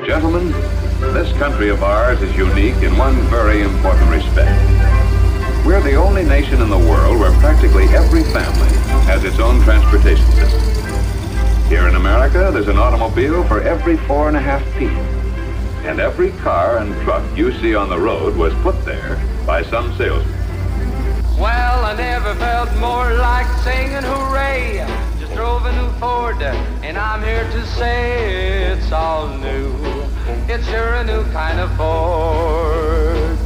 Gentlemen, this country of ours is unique in one very important respect. We're the only nation in the world where practically every family has its own transportation system. Here in America, there's an automobile for every 4.5 people. And every car and truck you see on the road was put there by some salesman. Well, I never felt more like singing hooray. Just drove a new Ford, and I'm here to say it's all new. It's sure a new kind of Ford.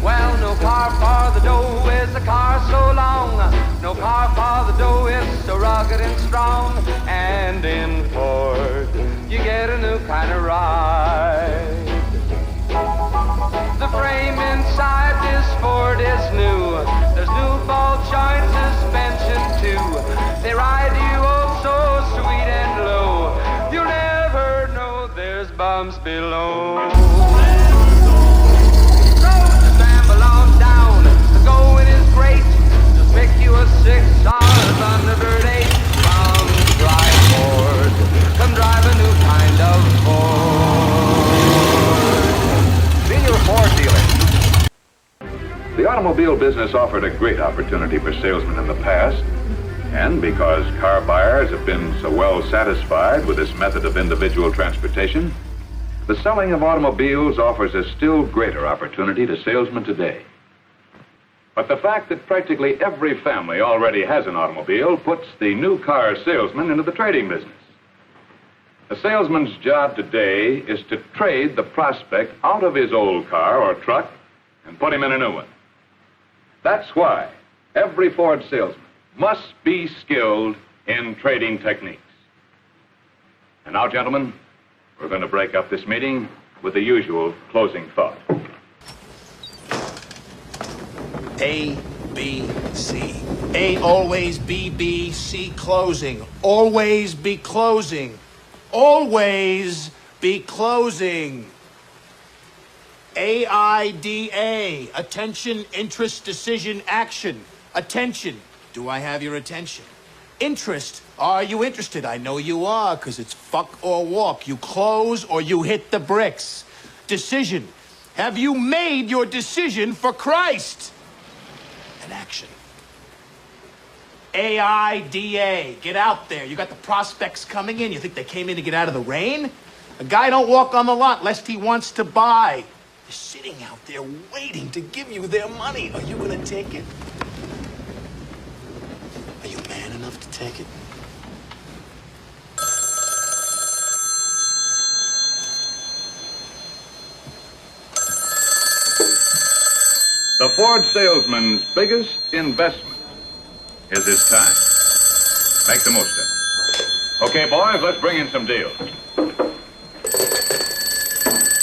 Well, no car for the dough is a car so long. No car for the dough is so rugged and strong. And in Ford, you get a new kind of ride. The frame inside this Ford is new. There's new ball joint suspension too. They ride you oh so sweet and low. You'll never know there's bumps below. Roads ramble on down. The going is great. Just pick you a 6 hours Thunderbird 8. Come drive Ford. Come drive a new kind of Ford. Be your Ford dealer. The automobile business offered a great opportunity for salesmen in the past, and because car buyers have been so well satisfied with this method of individual transportation, the selling of automobiles offers a still greater opportunity to salesmen today. But the fact that practically every family already has an automobile puts the new car salesman into the trading business. A salesman's job today is to trade the prospect out of his old car or truck and put him in a new one. That's why every Ford salesman must be skilled in trading techniques. And now, gentlemen, we're going to break up this meeting with the usual closing thought. A, B, C. A, always B, B, C, closing. Always be closing. Always be closing. AIDA, attention, interest, decision, action. Attention, do I have your attention? Interest, are you interested? I know you are, because it's fuck or walk. You close or you hit the bricks. Decision, have you made your decision for Christ? And action. AIDA, get out there. You got the prospects coming in. You think they came in to get out of the rain? A guy don't walk on the lot lest he wants to buy. They're sitting out there waiting to give you their money. Are you gonna take it? Are you man enough to take it? The Ford salesman's biggest investment is his time. Make the most of it. Okay, boys, let's bring in some deals.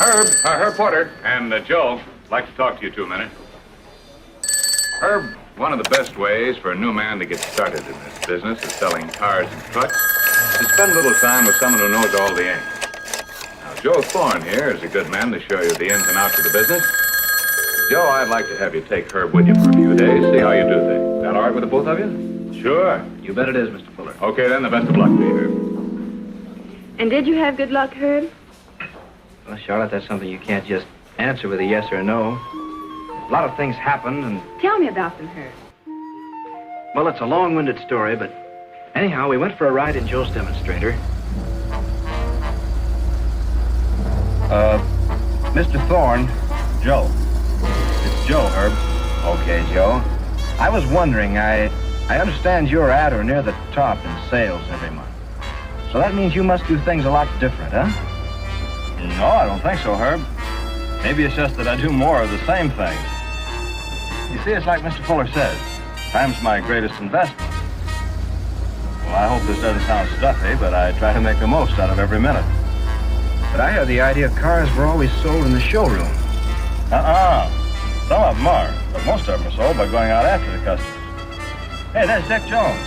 Herb Porter, and Joe, I'd like to talk to you 2 minutes. Herb, one of the best ways for a new man to get started in this business of selling cars and trucks is to spend a little time with someone who knows all the ends. Now, Joe Thorne here is a good man to show you the ins and outs of the business. Joe, I'd like to have you take Herb with you for a few days, see how you do things. Is that all right with the both of you? Sure. You bet it is, Mr. Fuller. Okay, then, the best of luck to you, Herb. And did you have good luck, Herb? Well, Charlotte, that's something you can't just answer with a yes or a no. A lot of things happened, and... Tell me about them, Herb. Well, it's a long-winded story, but anyhow, we went for a ride in Joe's demonstrator. Mr. Thorne, Joe. It's Joe, Herb. Okay, Joe. I was wondering, I understand you're at or near the top in sales every month. So that means you must do things a lot different, huh? No, I don't think so, Herb. Maybe it's just that I do more of the same things. You see, it's like Mr. Fuller says. Time's my greatest investment. Well, I hope this doesn't sound stuffy, but I try to make the most out of every minute. But I had the idea cars were always sold in the showroom. Some of them are, but most of them are sold by going out after the customers. Hey, there's Dick Jones.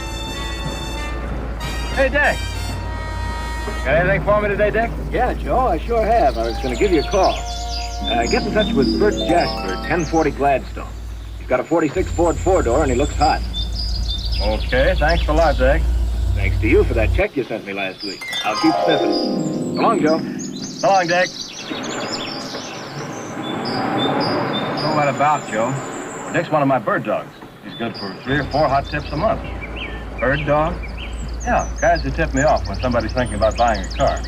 Hey, Dick. Got anything for me today, Dick? Yeah, Joe, I sure have. I was going to give you a call. Get in touch with Bert Jasper, 1040 Gladstone. He's got a 46 Ford four-door, and he looks hot. Okay, thanks a lot, Dick. Thanks to you for that check you sent me last week. I'll keep sniffing. Come along, Joe. So long, Dick. So what about, Joe? Dick's one of my bird dogs. He's good for 3 or 4 hot tips a month. Bird dog? Yeah, guys who tip me off when somebody's thinking about buying a car.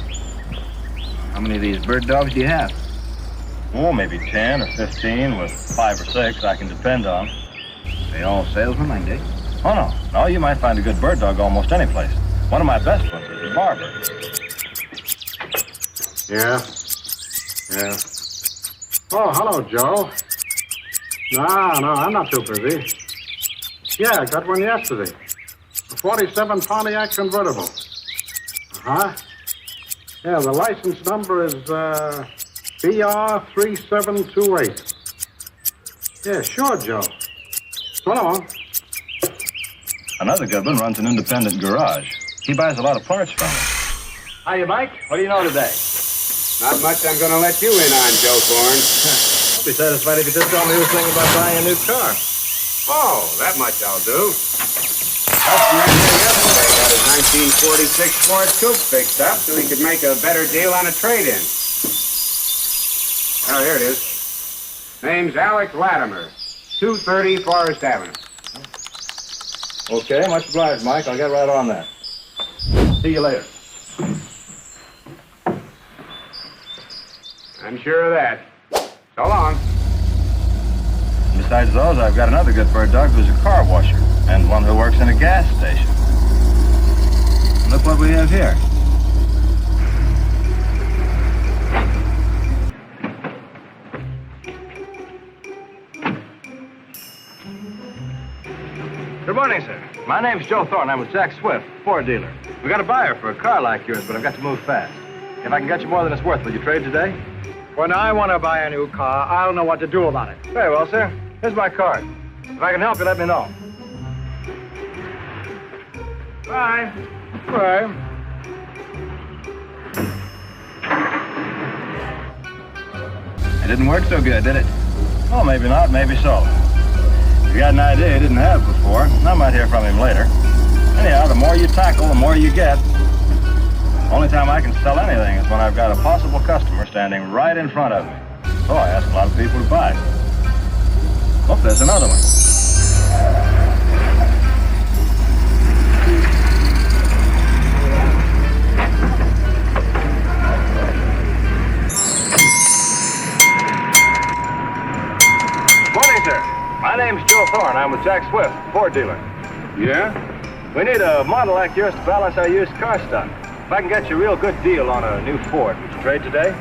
How many of these bird dogs do you have? Oh, maybe 10 or 15 with 5 or 6 I can depend on. They all salesmen like Dick? Oh, no. No, you might find a good bird dog almost any place. One of my best ones is a barber. Yeah. Oh, hello, Joe. No, I'm not too busy. Yeah, I got one yesterday. A 47 Pontiac convertible. Uh-huh. Yeah, the license number is, BR3728. Yeah, sure, Joe. So long. Another good one runs an independent garage. He buys a lot of parts from me. Hiya, Mike. What do you know today? Not much I'm going to let you in on, Joe Thorne. I'll be satisfied if you just tell me who's thinking about buying a new car. Oh, that much I'll do. Customer here yesterday got his 1946 Ford Coupe fixed up so he could make a better deal on a trade-in. Oh, here it is. Name's Alec Latimer, 230 Forest Avenue. Okay, much obliged, Mike. I'll get right on that. See you later. I'm sure of that. So long. Besides those, I've got another good bird dog who's a car washer and one who works in a gas station. Look what we have here. Good morning, sir. My name's Joe Thorne. I'm with Jack Swift, Ford dealer. We got a buyer for a car like yours, but I've got to move fast. If I can get you more than it's worth, will you trade today? When I want to buy a new car, I don't know what to do about it. Very well, sir. Here's my card. If I can help you, let me know. Bye. Right. It didn't work so good, did it? Oh, maybe not, maybe so. If you got an idea he didn't have before, I might hear from him later. Anyhow, the more you tackle, the more you get. Only time I can sell anything is when I've got a possible customer standing right in front of me. So I ask a lot of people to buy. Oh, there's another one. Morning, sir. My name's Joe Thorne. I'm with Jack Swift, Ford dealer. Yeah? We need a model like yours to balance our used car stock. If I can get you a real good deal on a new Ford, would you trade today?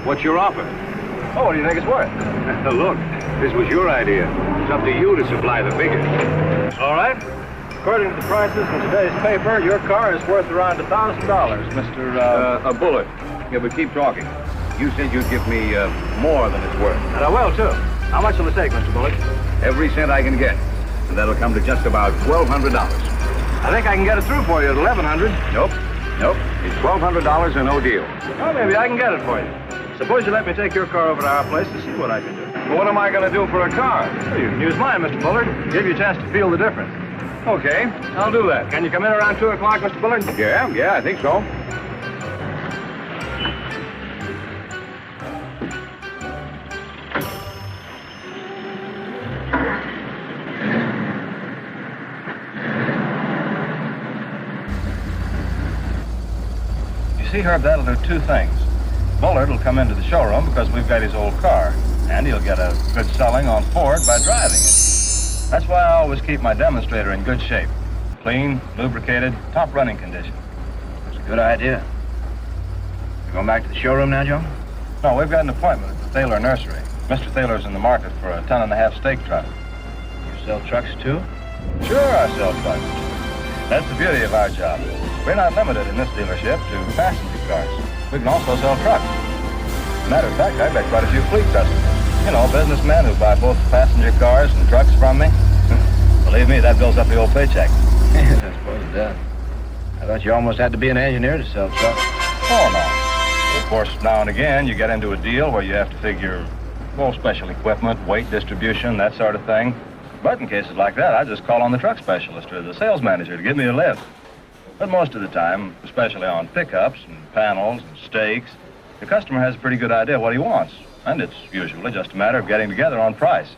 What's your offer? Oh, what do you think it's worth? Look, this was your idea. It's up to you to supply the figures. All right. According to the prices in today's paper, your car is worth around $1,000, Mr. A bullet. Yeah, but keep talking. You said you'd give me more than it's worth. And I will, too. How much will it take, Mr. Bullock? Every cent I can get. And that'll come to just about $1,200. I think I can get it through for you at $1,100. Nope. It's $1,200 and no deal. Well, maybe I can get it for you. Suppose you let me take your car over to our place to see what I can do. Well, what am I going to do for a car? Well, you can use mine, Mr. Bullard. Give you a chance to feel the difference. Okay, I'll do that. Can you come in around 2 o'clock, Mr. Bullard? Yeah, I think so. See, Herb, that'll do 2 things. Bullard will come into the showroom because we've got his old car, and he'll get a good selling on Ford by driving it. That's why I always keep my demonstrator in good shape. Clean, lubricated, top running condition. That's a good idea. You going back to the showroom now, Joe? No, we've got an appointment at the Thaler Nursery. Mr. Thaler's in the market for a 10.5 stake truck. You sell trucks, too? Sure, I sell trucks. That's the beauty of our job. We're not limited in this dealership to passenger cars. We can also sell trucks. Matter of fact, I've got quite a few fleet customers. You know, businessmen who buy both passenger cars and trucks from me. Believe me, that builds up the old paycheck. Yes, I suppose it does. I thought you almost had to be an engineer to sell trucks. Oh, no. Of course, now and again, you get into a deal where you have to figure, well, special equipment, weight distribution, that sort of thing. But in cases like that, I just call on the truck specialist or the sales manager to give me a lift. But most of the time, especially on pickups and panels and stakes, the customer has a pretty good idea what he wants. And it's usually just a matter of getting together on price.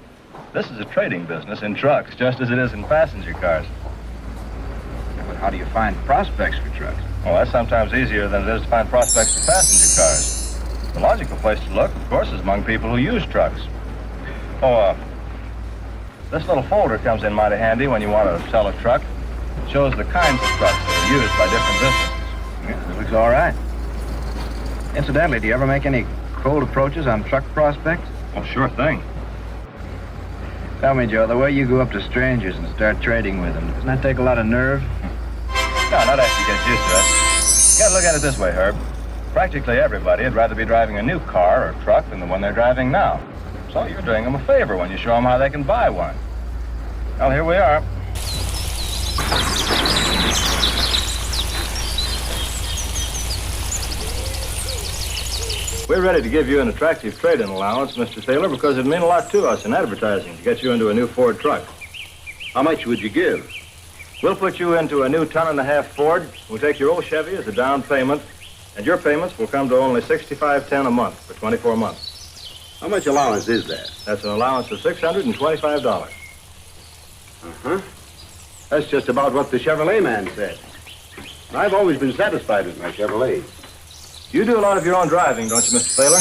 This is a trading business in trucks, just as it is in passenger cars. But how do you find prospects for trucks? Well, that's sometimes easier than it is to find prospects for passenger cars. The logical place to look, of course, is among people who use trucks. This little folder comes in mighty handy when you want to sell a truck. It shows the kinds of trucks that are used by different businesses. Yeah, it looks all right. Incidentally, do you ever make any cold approaches on truck prospects? Oh, sure thing. Tell me, Joe, the way you go up to strangers and start trading with them, doesn't that take a lot of nerve? No, not after you get used to it. You gotta look at it this way, Herb. Practically everybody would rather be driving a new car or truck than the one they're driving now. So you're doing them a favor when you show them how they can buy one. Well, here we are. We're ready to give you an attractive trade-in allowance, Mr. Thaler, because it'd mean a lot to us in advertising to get you into a new Ford truck. How much would you give? We'll put you into a new 1.5-ton Ford. We'll take your old Chevy as a down payment, and your payments will come to only $65.10 a month for 24 months. How much allowance is that? That's an allowance of $625. Uh-huh. That's just about what the Chevrolet man said. I've always been satisfied with my Chevrolet. You do a lot of your own driving, don't you, Mr. Thaler?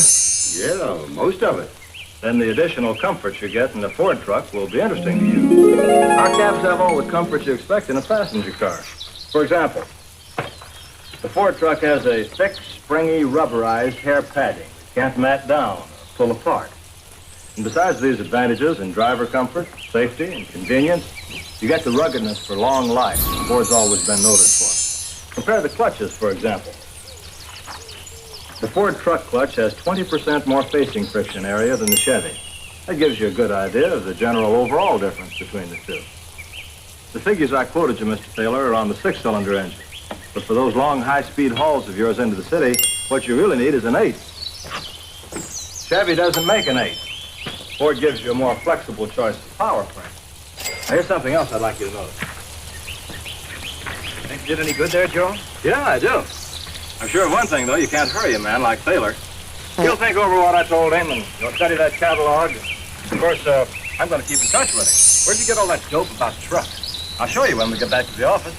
Yeah, most of it. Then the additional comforts you get in the Ford truck will be interesting to you. Our cabs have all the comforts you expect in a passenger car. For example, the Ford truck has a thick, springy, rubberized hair padding. It can't mat down or pull apart. And besides these advantages in driver comfort, safety, and convenience, you get the ruggedness for long life Ford's always been noted for. Compare the clutches, for example. The Ford truck clutch has 20% more facing friction area than the Chevy. That gives you a good idea of the general overall difference between the two. The figures I quoted you, Mr. Thaler, are on the 6-cylinder engine. But for those long, high-speed hauls of yours into the city, what you really need is an 8. Chevy doesn't make an 8. Ford gives you a more flexible choice of power frame. Now, here's something else I'd like you to notice. Think you did any good there, Joe? Yeah, I do. I'm sure of one thing, though. You can't hurry a man like Thaler. He'll think over what I told him, and he'll study that catalog. Of course, I'm going to keep in touch with him. Where'd you get all that dope about trucks? I'll show you when we get back to the office.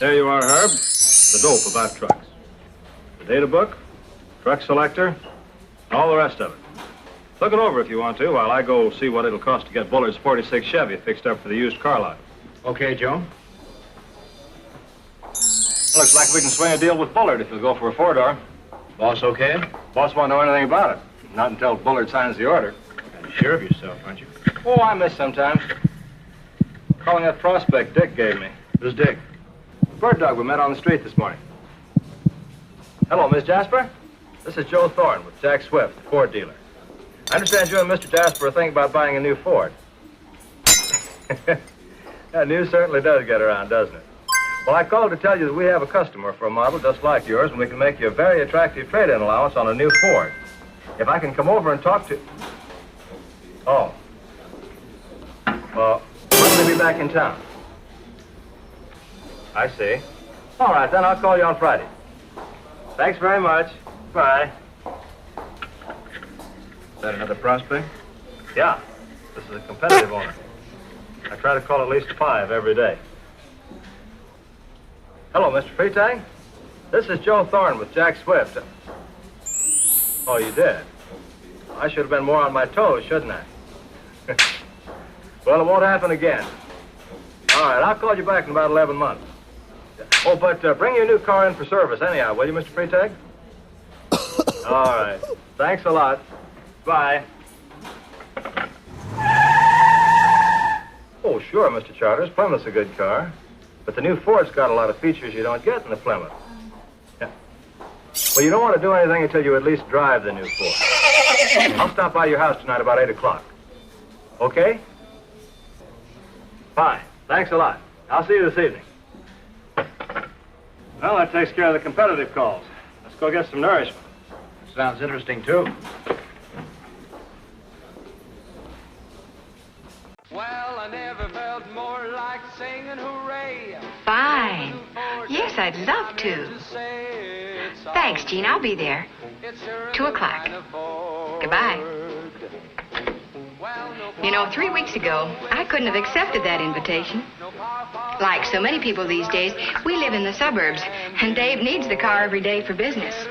There you are, Herb. The dope about trucks. The data book, truck selector, all the rest of it. Look it over if you want to while I go see what it'll cost to get Bullard's 46 Chevy fixed up for the used car lot. Okay, Joe. Looks like we can swing a deal with Bullard if you'll go for a 4-door. Boss okay? Boss won't know anything about it. Not until Bullard signs the order. Kind of sure of yourself, aren't you? Oh, I miss sometimes. Calling that prospect Dick gave me. Who's Dick? The bird dog we met on the street this morning. Hello, Miss Jasper. This is Joe Thorne with Jack Swift, the Ford dealer. I understand you and Mr. Jasper are thinking about buying a new Ford. That news certainly does get around, doesn't it? Well, I called to tell you that we have a customer for a model just like yours, and we can make you a very attractive trade-in allowance on a new Ford. If I can come over and talk to... Oh. Well, when will they be back in town? I see. All right, then I'll call you on Friday. Thanks very much. Bye. Is that another prospect? Yeah, this is a competitive owner. I try to call at least 5 every day. Hello, Mr. Freetag. This is Joe Thorne with Jack Swift. Oh, you did? I should have been more on my toes, shouldn't I? Well, it won't happen again. All right, I'll call you back in about 11 months. Oh, but bring your new car in for service anyhow, will you, Mr. Freetag? All right. Thanks a lot. Bye. Oh, sure, Mr. Charters. Plymouth's a good car. But the new Ford's got a lot of features you don't get in the Plymouth. Yeah. Well, you don't want to do anything until you at least drive the new Ford. I'll stop by your house tonight about 8 o'clock. Okay? Fine. Thanks a lot. I'll see you this evening. Well, that takes care of the competitive calls. Let's go get some nourishment. Sounds interesting, too. I never felt more like singing hooray. Fine. Yes, I'd love to. Thanks, Gene. I'll be there. 2 o'clock. Goodbye. You know, 3 weeks ago, I couldn't have accepted that invitation. Like so many people these days, we live in the suburbs, and Dave needs the car every day for business.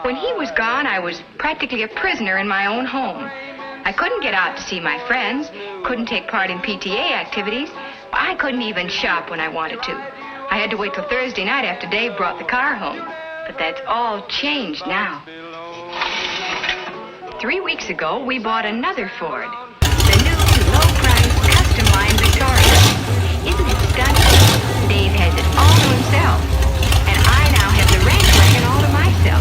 When he was gone, I was practically a prisoner in my own home. I couldn't get out to see my friends, couldn't take part in PTA activities. I couldn't even shop when I wanted to. I had to wait till Thursday night after Dave brought the car home. But that's all changed now. 3 weeks ago, we bought another Ford. The new, low-priced, custom-line Victoria. Isn't it stunning? Dave has it all to himself. And I now have the ranch wagon all to myself.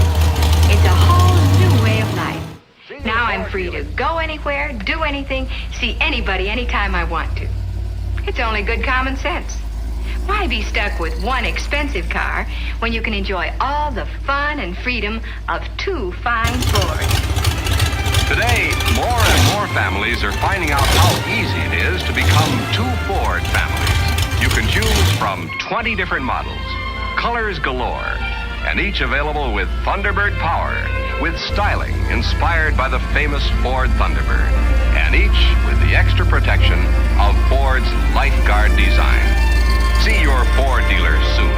It's a whole new way of life. Now I'm free to go anywhere, do anything, see anybody anytime I want to. It's only good common sense. Why be stuck with one expensive car when you can enjoy all the fun and freedom of 2 fine Fords? Today, more and more families are finding out how easy it is to become 2 Ford families. You can choose from 20 different models, colors galore, and each available with Thunderbird power, with styling inspired by the famous Ford Thunderbird, and each with the extra protection of Ford's Lifeguard design. See your Ford dealer soon.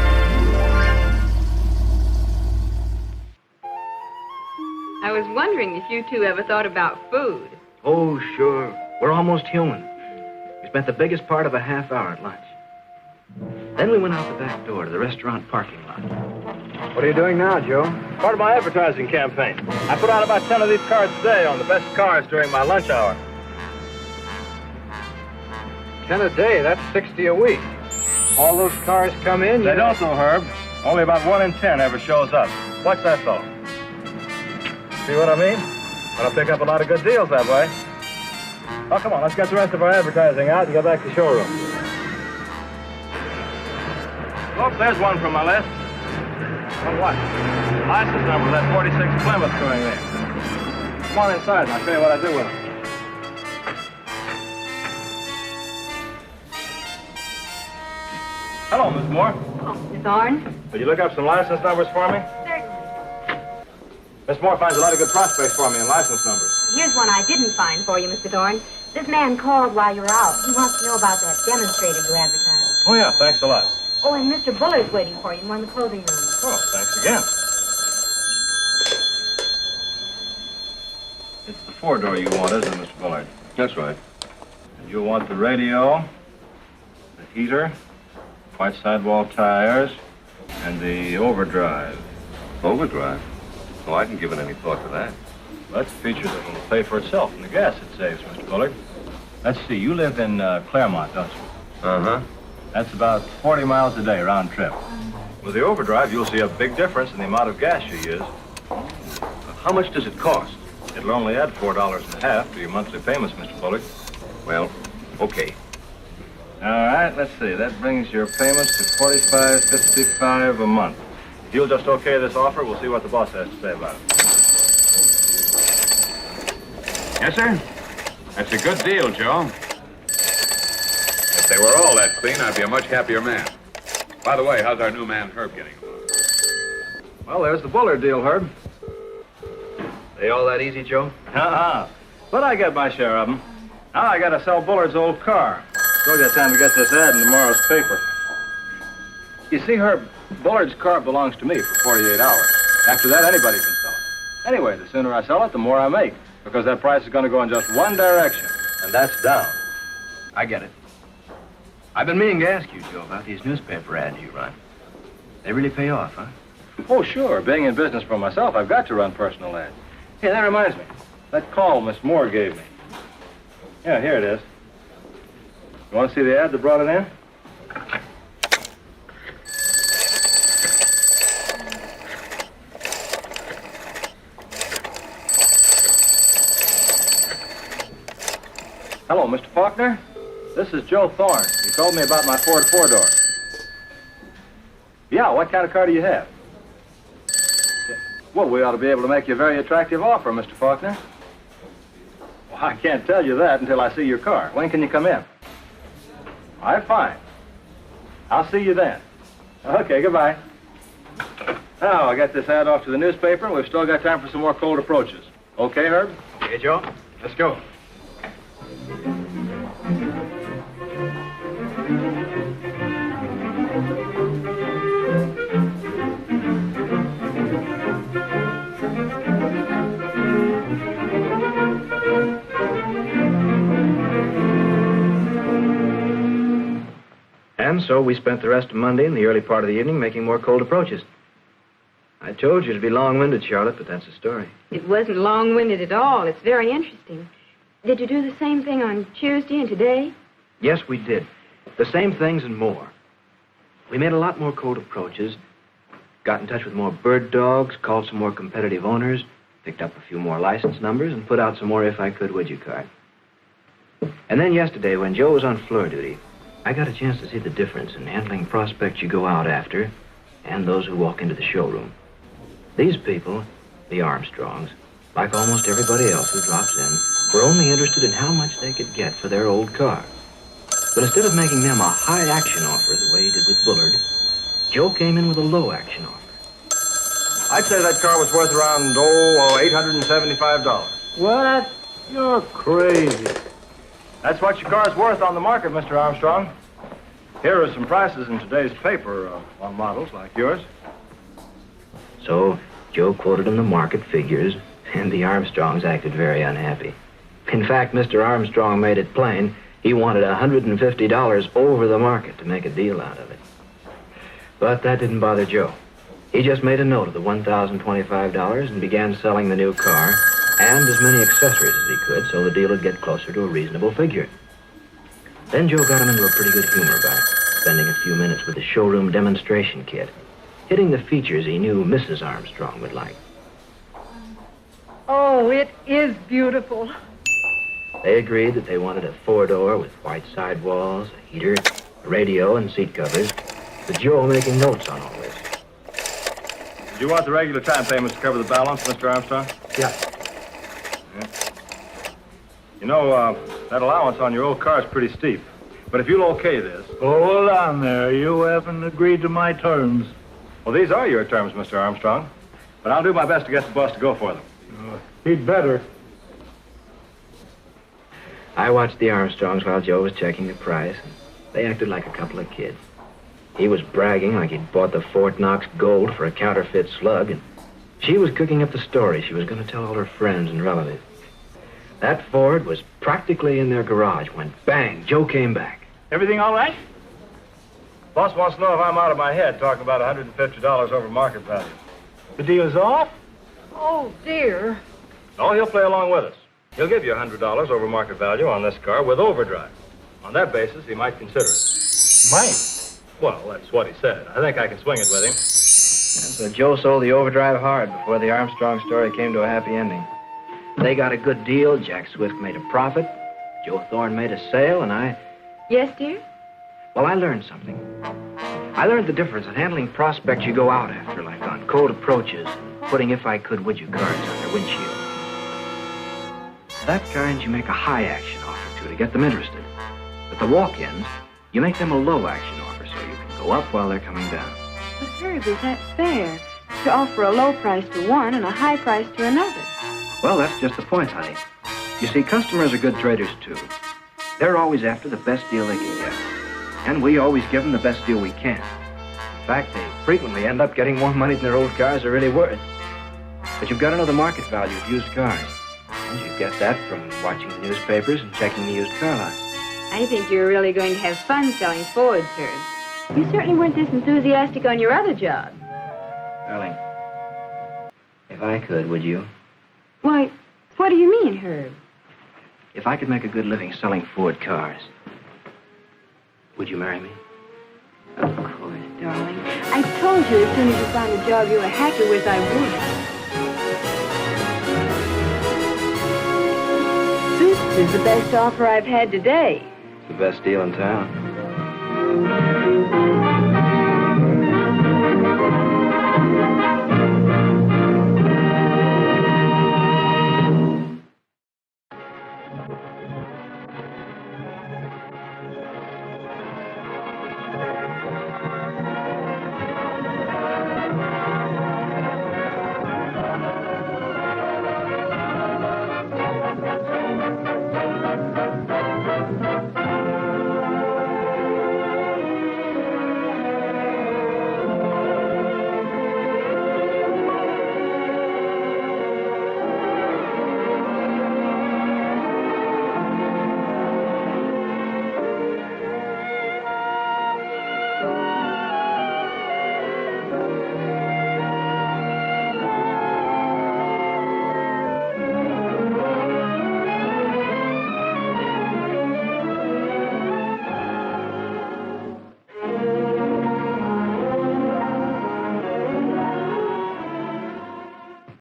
I was wondering if you two ever thought about food. Oh, sure. We're almost human. We spent the biggest part of a half hour at lunch. Then we went out the back door to the restaurant parking lot. What are you doing now, Joe? Part of my advertising campaign. I put out about 10 of these cards a day on the best cars during my lunch hour. 10 a day, that's 60 a week. All those cars come in? They don't, though, Herb. Only about 1 in 10 ever shows up. Watch that, fellow. See what I mean? Gonna pick up a lot of good deals that way. Oh, come on, let's get the rest of our advertising out and go back to the showroom. Oh, there's one from my list. On what? License number of that 46 Plymouth going there. Come on inside and I'll show you what I do with them. Hello, Miss Moore. Oh, Miss Thorne? Will you look up some license numbers for me? Certainly. Miss Moore finds a lot of good prospects for me in license numbers. Here's one I didn't find for you, Mr. Thorne. This man called while you were out. He wants to know about that demonstrator you advertised. Oh, yeah, thanks a lot. Oh, and Mr. Buller's waiting for you in one of the clothing rooms. Oh, thanks again. It's the 4-door you want, isn't it, Mr. Bullard? That's right. And you'll want the radio, the heater, white sidewall tires, and the overdrive. Overdrive? Oh, I didn't give it any thought to that. Well, that's a feature that will pay for itself in the gas it saves, Mr. Bullard. Let's see, you live in Claremont, don't you? Uh-huh. That's about 40 miles a day round trip. With the overdrive, you'll see a big difference in the amount of gas you use. How much does it cost? It'll only add $4.50 to your monthly payments, Mr. Bullard. Well, okay. All right, let's see. That brings your payments to $45.55 a month. If you'll just okay this offer, we'll see what the boss has to say about it. Yes, sir? That's a good deal, Joe. If they were all that clean, I'd be a much happier man. By the way, how's our new man, Herb, getting along? Well, there's the Bullard deal, Herb. They all that easy, Joe? But I get my share of them. Now I gotta sell Bullard's old car. Still got time to get this ad in tomorrow's paper. You see, Herb, Bullard's car belongs to me for 48 hours. After that, anybody can sell it. Anyway, the sooner I sell it, the more I make. Because that price is going to go in just one direction, and that's down. I get it. I've been meaning to ask you, Joe, about these newspaper ads you run. They really pay off, huh? Oh, sure. Being in business for myself, I've got to run personal ads. Hey, that reminds me. That call Miss Moore gave me. Yeah, here it is. You want to see the ad that brought it in? Hello, Mr. Faulkner. This is Joe Thorne. You told me about my Ford 4-door. Yeah, what kind of car do you have? Well, we ought to be able to make you a very attractive offer, Mr. Faulkner. Well, I can't tell you that until I see your car. When can you come in? All right, fine. I'll see you then. Okay, goodbye. Now, I'll get this ad off to the newspaper, and we've still got time for some more cold approaches. Okay, Herb? Okay, Joe. Let's go. And so we spent the rest of Monday and the early part of the evening making more cold approaches. I told you to be long-winded, Charlotte, but that's the story. It wasn't long-winded at all. It's very interesting. Did you do the same thing on Tuesday and today? Yes, we did. The same things and more. We made a lot more cold approaches, got in touch with more bird dogs, called some more competitive owners, picked up a few more license numbers, and put out some more if I could, would you cards. And then yesterday, when Joe was on floor duty, I got a chance to see the difference in handling prospects you go out after and those who walk into the showroom. These people, the Armstrongs, like almost everybody else who drops in, were only interested in how much they could get for their old car. But instead of making them a high-action offer the way he did with Bullard, Joe came in with a low-action offer. I'd say that car was worth around, $875. What? You're crazy. That's what your car's worth on the market, Mr. Armstrong. Here are some prices in today's paper on models like yours. So Joe quoted him the market figures, and the Armstrongs acted very unhappy. In fact, Mr. Armstrong made it plain he wanted $150 over the market to make a deal out of it. But that didn't bother Joe. He just made a note of the $1,025 and began selling the new car and as many accessories as he could so the deal would get closer to a reasonable figure. Then Joe got him into a pretty good humor by spending a few minutes with the showroom demonstration kit, hitting the features he knew Mrs. Armstrong would like. Oh, it is beautiful. They agreed that they wanted a four-door with white sidewalls, a heater, a radio, and seat covers, with Joe making notes on all this. Do you want the regular time payments to cover the balance, Mr. Armstrong? Yeah. You know, that allowance on your old car is pretty steep. But if you'll okay this... Oh, hold on there. You haven't agreed to my terms. Well, these are your terms, Mr. Armstrong. But I'll do my best to get the boss to go for them. He'd better. I watched the Armstrongs while Joe was checking the price, and they acted like a couple of kids. He was bragging like he'd bought the Fort Knox Gold for a counterfeit slug, and she was cooking up the story she was going to tell all her friends and relatives. That Ford was practically in their garage when, bang, Joe came back. Everything all right? Boss wants to know if I'm out of my head talking about $150 over market value. The deal's off? Oh, dear. Oh, he'll play along with us. He'll give you $100 over market value on this car with overdrive. On that basis, he might consider it. Might? Well, that's what he said. I think I can swing it with him. And so Joe sold the overdrive hard before the Armstrong story came to a happy ending. They got a good deal. Jack Swift made a profit. Joe Thorne made a sale, and I... Yes, dear? Well, I learned something. I learned the difference in handling prospects you go out after, like on cold approaches, and putting if I could would you cards on their windshield. That kind you make a high-action offer to get them interested. But the walk-ins, you make them a low-action offer so you can go up while they're coming down. But, Herb, is that fair? To offer a low price to one and a high price to another. Well, that's just the point, honey. You see, customers are good traders, too. They're always after the best deal they can get. And we always give them the best deal we can. In fact, they frequently end up getting more money than their old cars are really worth. But you've got to know the market value of used cars. And you get that from watching the newspapers and checking the used car lots. I think you're really going to have fun selling Fords, Herb. You certainly weren't this enthusiastic on your other job. Darling, if I could, would you? Why, what do you mean, Herb? If I could make a good living selling Ford cars, would you marry me? Of course, darling. I told you as soon as you found a job you were happy with, I would. This is the best offer I've had today. It's the best deal in town.